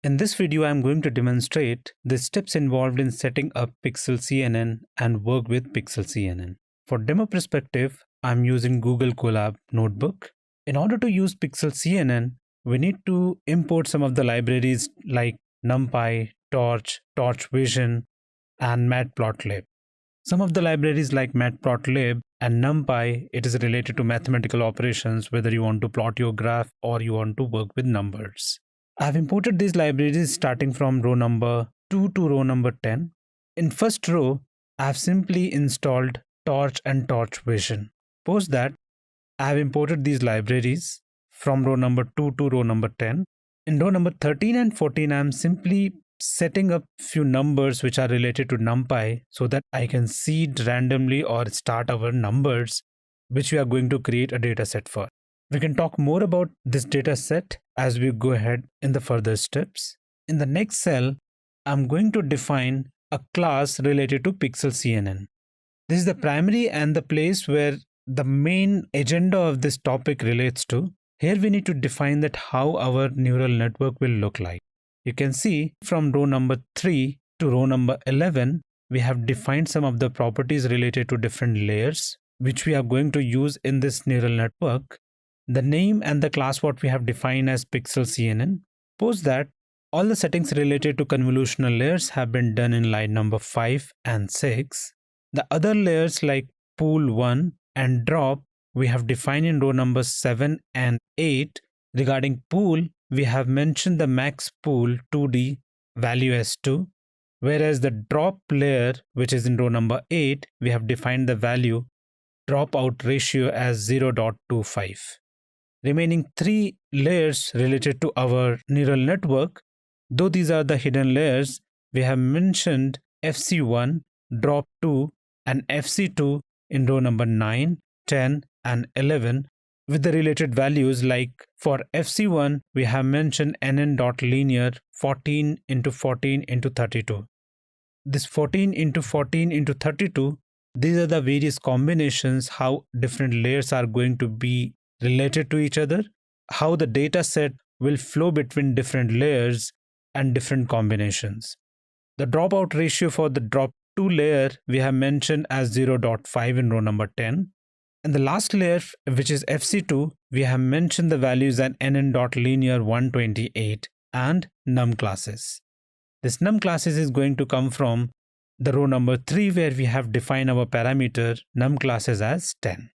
In this video, I'm going to demonstrate the steps involved in setting up Pixel CNN and work with Pixel CNN. For demo perspective, I'm using Google Colab Notebook. In order to use Pixel CNN, we need to import some of the libraries like NumPy, Torch, Torch Vision, and Matplotlib. Some of the libraries like Matplotlib and NumPy, it is related to mathematical operations, whether you want to plot your graph or you want to work with numbers. I've imported these libraries starting from row number 2 to row number 10. In first row, I've simply installed Torch and Torch Vision. Post that, I've imported these libraries from row number 2 to row number 10. In row number 13 and 14, I'm simply setting up few numbers which are related to NumPy so that I can seed randomly or start our numbers which we are going to create a data set for. We can talk more about this data set as we go ahead in the further steps. In the next cell, I'm going to define a class related to Pixel CNN. This is the primary and the place where the main agenda of this topic relates to. Here we need to define that how our neural network will look like. You can see from row number 3 to row number 11, we have defined some of the properties related to different layers, which we are going to use in this neural network. The name and the class what we have defined as Pixel CNN. Post that, all the settings related to convolutional layers have been done in line number 5 and 6. The other layers like pool 1 and drop, we have defined in row number 7 and 8. Regarding pool, we have mentioned the max pool 2D value as 2, whereas the drop layer, which is in row number 8, we have defined the value dropout ratio as 0.25. Remaining 3 layers related to our neural network, though these are the hidden layers, we have mentioned FC1, drop 2 and FC2 in row number 9, 10 and 11 with the related values like for FC1, we have mentioned nn.linear 14 into 14 into 32. This 14 into 14 into 32, these are the various combinations how different layers are going to be related to each other, how the data set will flow between different layers and different combinations. The dropout ratio for the drop 2 layer we have mentioned as 0.5 in row number 10. And the last layer, which is FC2, we have mentioned the values at nn.linear 128 and num classes. This num classes is going to come from the row number 3 where we have defined our parameter num classes as 10.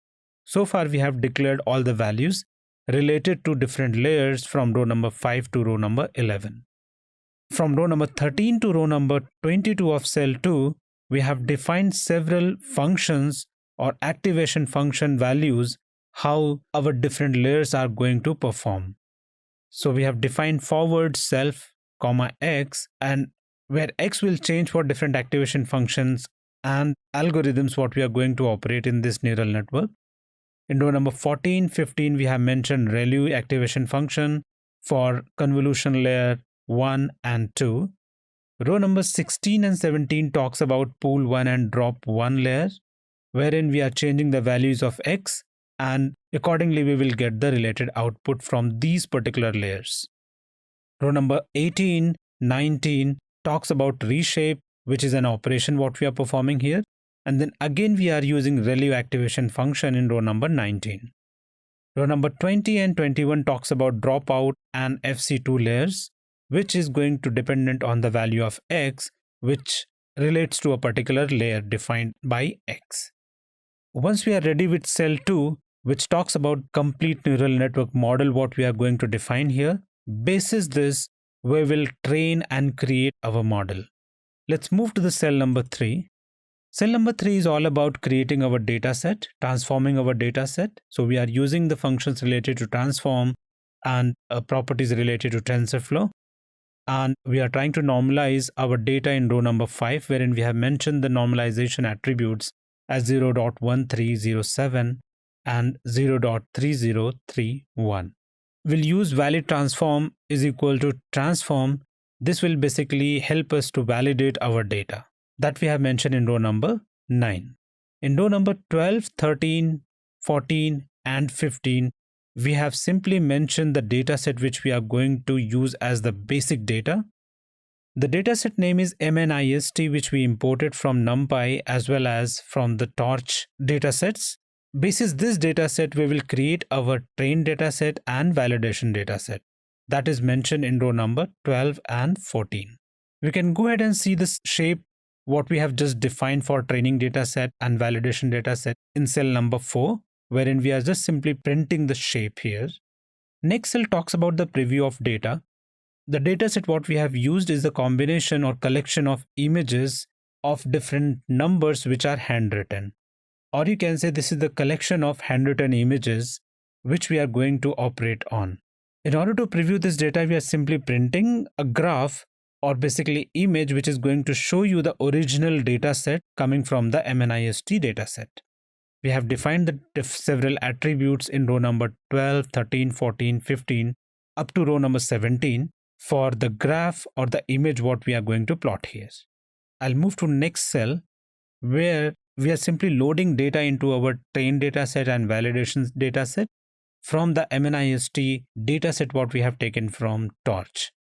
So far we have declared all the values related to different layers from row number 5 to row number 11. From row number 13 to row number 22 of cell 2, we have defined several functions or activation function values, how our different layers are going to perform. So we have defined forward, self, comma x, and where x will change for different activation functions and algorithms what we are going to operate in this neural network. In row number 14, 15, we have mentioned ReLU activation function for convolution layer 1 and 2. Row number 16 and 17 talks about pool 1 and drop 1 layer, wherein we are changing the values of x and accordingly we will get the related output from these particular layers. Row number 18, 19 talks about reshape, which is an operation what we are performing here. And then again we are using ReLU activation function in row number 19. Row number 20 and 21 talks about dropout and FC2 layers, which is going to dependent on the value of x, which relates to a particular layer defined by x. Once we are ready with cell 2, which talks about complete neural network model what we are going to define here, basis this, we will train and create our model. Let's move to the cell number 3. Cell number 3 is all about creating our data set, transforming our data set. So we are using the functions related to transform and properties related to TensorFlow. And we are trying to normalize our data in row number 5, wherein we have mentioned the normalization attributes as 0.1307 and 0.3031. We'll use valid transform is equal to transform. This will basically help us to validate our data that we have mentioned in row number 9. In row number 12, 13, 14 and 15, we have simply mentioned the dataset which we are going to use as the basic data. The dataset name is MNIST, which we imported from NumPy as well as from the Torch datasets. Basis this dataset, we will create our train dataset and validation dataset that is mentioned in row number 12 and 14. We can go ahead and see this shape, what we have just defined for training dataset and validation dataset in cell number 4, wherein we are just simply printing the shape here. Next cell talks about the preview of data. The dataset what we have used is a combination or collection of images of different numbers which are handwritten. Or you can say this is the collection of handwritten images which we are going to operate on. In order to preview this data, we are simply printing a graph or basically image which is going to show you the original dataset coming from the MNIST dataset. We have defined the several attributes in row number 12, 13, 14, 15 up to row number 17 for the graph or the image what we are going to plot here. I'll move to next cell where we are simply loading data into our train dataset and validation dataset from the MNIST dataset what we have taken from Torch.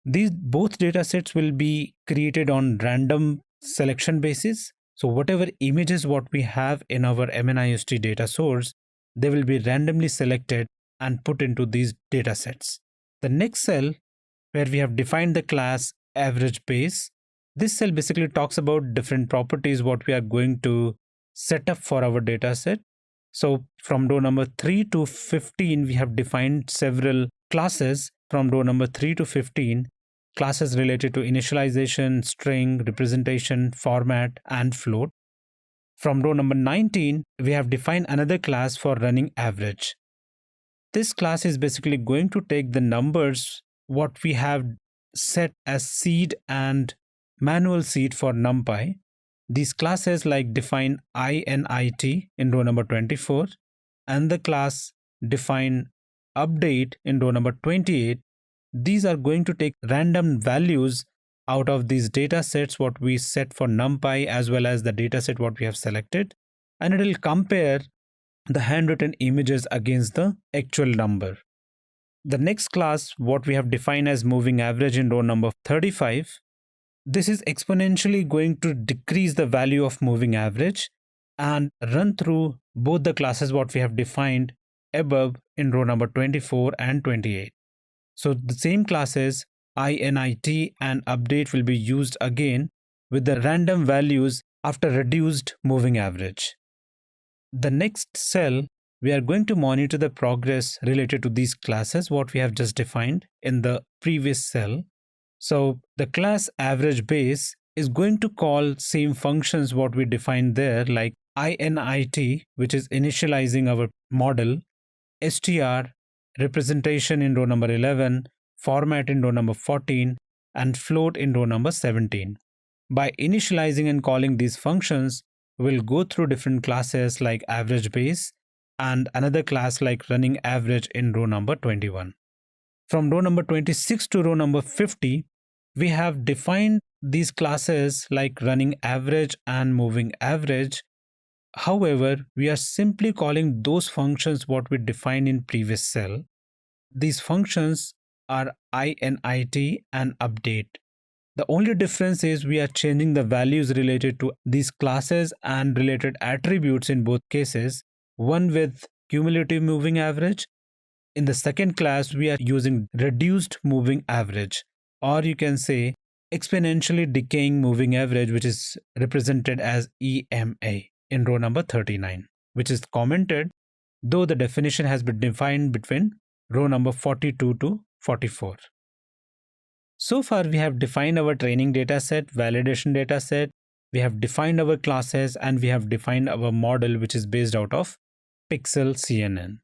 These both datasets will be created on random selection basis. So whatever images what we have in our MNIST data source, they will be randomly selected and put into these datasets. The next cell where we have defined the class average base. This cell basically talks about different properties what we are going to set up for our dataset. So from row number 3 to 15, we have defined several classes from row number 3 to 15, classes related to initialization, string, representation, format, and float. From row number 19, we have defined another class for running average. This class is basically going to take the numbers what we have set as seed and manual seed for NumPy. These classes like define INIT in row number 24 and the class define update in row number 28. These are going to take random values out of these data sets what we set for NumPy as well as the dataset what we have selected, and it will compare the handwritten images against the actual number. The next class what we have defined as moving average in row number 35, this is exponentially going to decrease the value of moving average and run through both the classes what we have defined above in row number 24 and 28. So the same classes INIT and update will be used again with the random values after reduced moving average. The next cell, we are going to monitor the progress related to these classes what we have just defined in the previous cell. So the class average base is going to call same functions what we defined there, like INIT, which is initializing our model, str, representation in row number 11, format in row number 14, and float in row number 17. By initializing and calling these functions, we'll go through different classes like average base and another class like running average in row number 21. From row number 26 to row number 50, we have defined these classes like running average and moving average. However, we are simply calling those functions what we defined in previous cell. These functions are INIT and update. The only difference is we are changing the values related to these classes and related attributes in both cases. One with cumulative moving average. In the second class, we are using reduced moving average, or you can say exponentially decaying moving average, which is represented as EMA in row number 39, which is commented, though the definition has been defined between row number 42 to 44. So far, we have defined our training dataset, validation dataset, we have defined our classes, and we have defined our model, which is based out of Pixel CNN.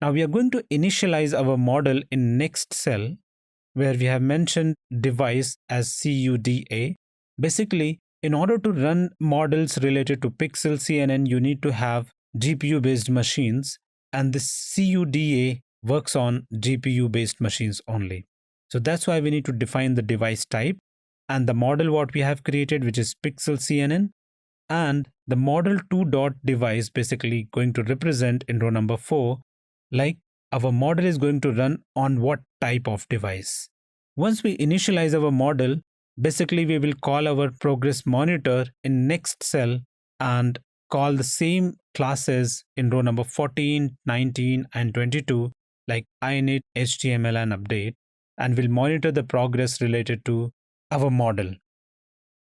Now we are going to initialize our model in next cell where we have mentioned device as CUDA. Basically, in order to run models related to Pixel CNN, you need to have GPU based machines, and this CUDA works on GPU based machines only. So that's why we need to define the device type and the model what we have created, which is Pixel CNN, and the model2.device basically going to represent in row number 4 like our model is going to run on what type of device. Once we initialize our model, basically we will call our progress monitor in next cell and call the same classes in row number 14, 19, and 22 like init, HTML, and update, and will monitor the progress related to our model.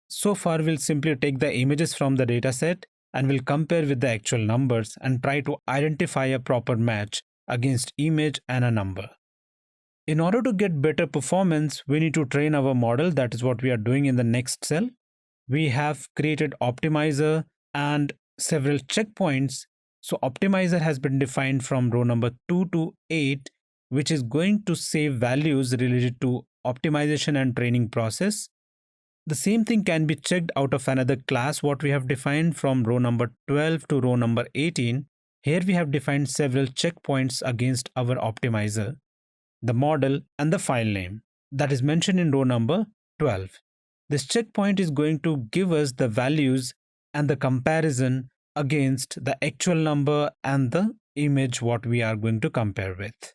So far, we'll simply take the images from the dataset and we'll compare with the actual numbers and try to identify a proper match against image and a number. In order to get better performance, we need to train our model. That is what we are doing in the next cell. We have created optimizer and several checkpoints. So optimizer has been defined from row number 2 to 8, which is going to save values related to optimization and training process. The same thing can be checked out of another class what we have defined from row number 12 to row number 18. Here we have defined several checkpoints against our optimizer, the model, and the file name that is mentioned in row number 12. This checkpoint is going to give us the values and the comparison against the actual number and the image what we are going to compare with.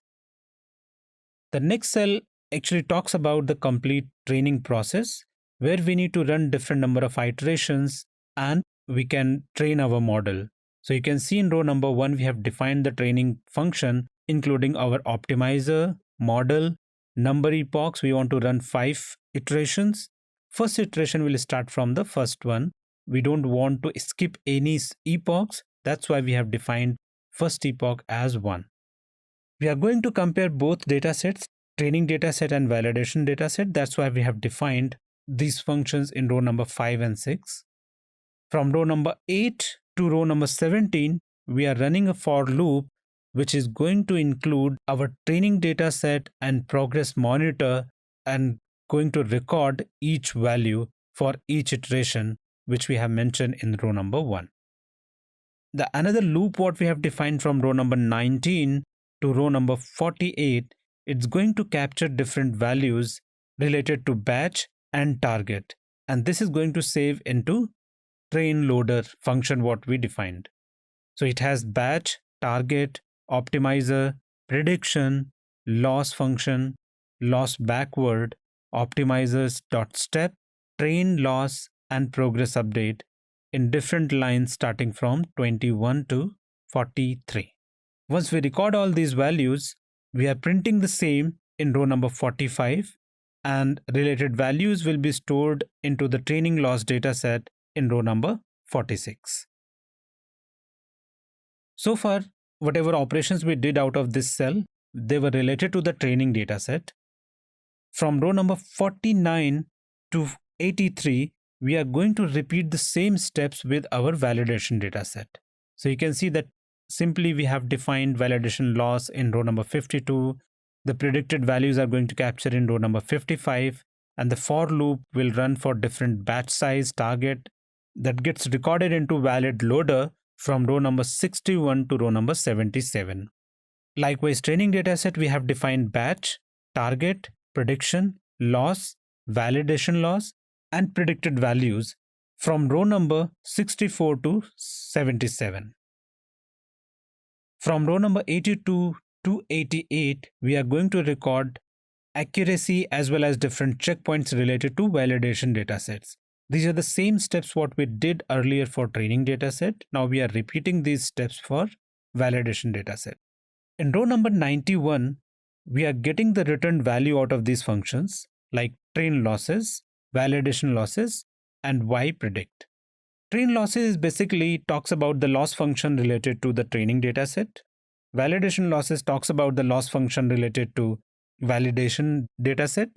The next cell actually talks about the complete training process where we need to run different number of iterations and we can train our model. So you can see in row number 1 we have defined the training function including our optimizer, model, number epochs. We want to run 5 iterations. First iteration will start from the first one. We don't want to skip any epochs. That's why we have defined first epoch as 1. We are going to compare both datasets, training dataset and validation dataset. That's why we have defined these functions in row number 5 and 6. From row number 8 to row number 17, we are running a for loop which is going to include our training dataset and progress monitor and going to record each value for each iteration which we have mentioned in row number 1. The another loop what we have defined from row number 19 to row number 48, it's going to capture different values related to batch and target, and this is going to save into train loader function what we defined. So it has batch, target, optimizer, prediction, loss function, loss backward, optimizers dot step, train loss, and progress update in different lines starting from 21 to 43. Once we record all these values, we are printing the same in row number 45, and related values will be stored into the training loss dataset in row number 46. So far, whatever operations we did out of this cell, they were related to the training dataset. From row number 49 to 83, we are going to repeat the same steps with our validation dataset. So you can see that simply we have defined validation loss in row number 52. The predicted values are going to capture in row number 55, and the for loop will run for different batch size target that gets recorded into valid loader from row number 61 to row number 77. Likewise, training dataset we have defined batch, target, prediction, loss, validation loss, and predicted values from row number 64 to 77. From row number 82 to 88, we are going to record accuracy as well as different checkpoints related to validation datasets. These are the same steps what we did earlier for training dataset. Now we are repeating these steps for validation dataset. In row number 91, we are getting the returned value out of these functions like train losses, validation losses, and Y predict. Train losses basically talks about the loss function related to the training dataset. Validation losses talks about the loss function related to validation dataset.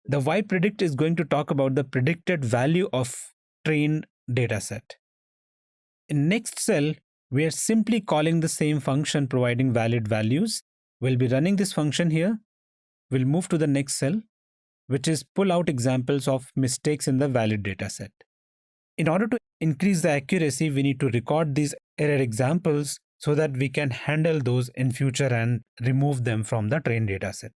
The Y predict is going to talk about the predicted value of train dataset. In next cell, we are simply calling the same function providing valid values. We'll be running this function here. We'll move to the next cell, which is pull out examples of mistakes in the valid dataset. In order to increase the accuracy, we need to record these error examples so that we can handle those in future and remove them from the train dataset.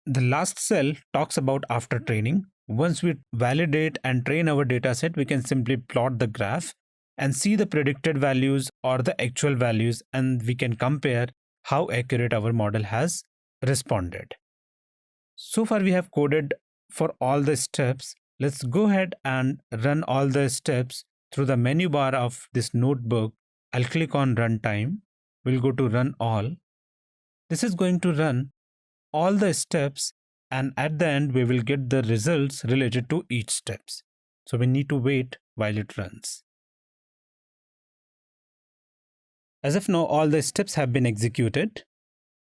The last cell talks about after training. Once we validate and train our dataset, we can simply plot the graph and see the predicted values or the actual values, and we can compare how accurate our model has responded. So far we have coded for all the steps. Let's go ahead and run all the steps through the menu bar of this notebook. I'll click on runtime. We'll go to run all. This is going to run all the steps, and at the end we will get the results related to each steps. So we need to wait while it runs. As of now, all the steps have been executed.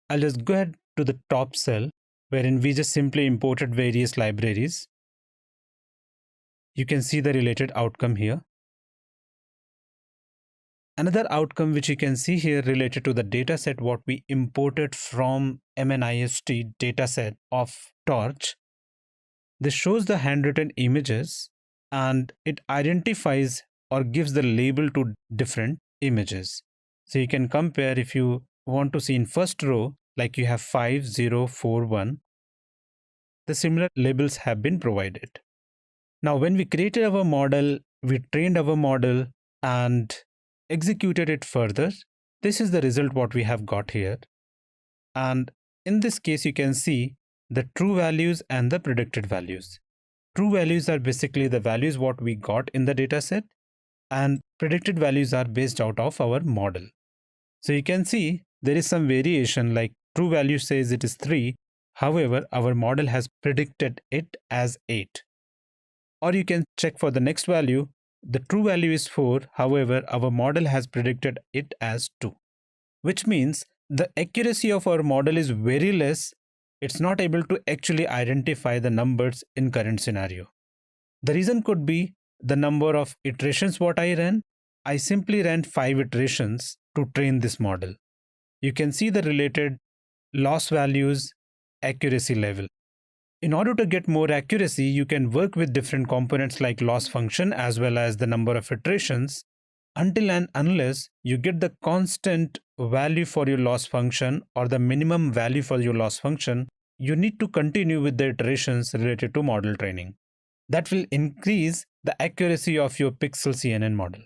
I'll just go ahead to the top cell wherein we just simply imported various libraries. You can see the related outcome here. Another outcome which you can see here related to the dataset what we imported from MNIST dataset of Torch. This shows the handwritten images and it identifies or gives the label to different images. So you can compare if you want to see in first row, like you have 5041, the similar labels have been provided. Now, when we created our model, we trained our model and executed it further. This is the result what we have got here. And in this case, you can see the true values and the predicted values. True values are basically the values what we got in the dataset, and predicted values are based out of our model. So you can see there is some variation, like true value says it is 3. However, our model has predicted it as 8. Or you can check for the next value. The true value is 4. However, our model has predicted it as 2. Which means the accuracy of our model is very less. It's not able to actually identify the numbers in current scenario. The reason could be the number of iterations what I ran. I simply ran 5 iterations to train this model. You can see the related loss values, accuracy level. In order to get more accuracy, you can work with different components like loss function as well as the number of iterations until and unless you get the constant value for your loss function or the minimum value for your loss function. You need to continue with the iterations related to model training. That will increase the accuracy of your Pixel CNN model.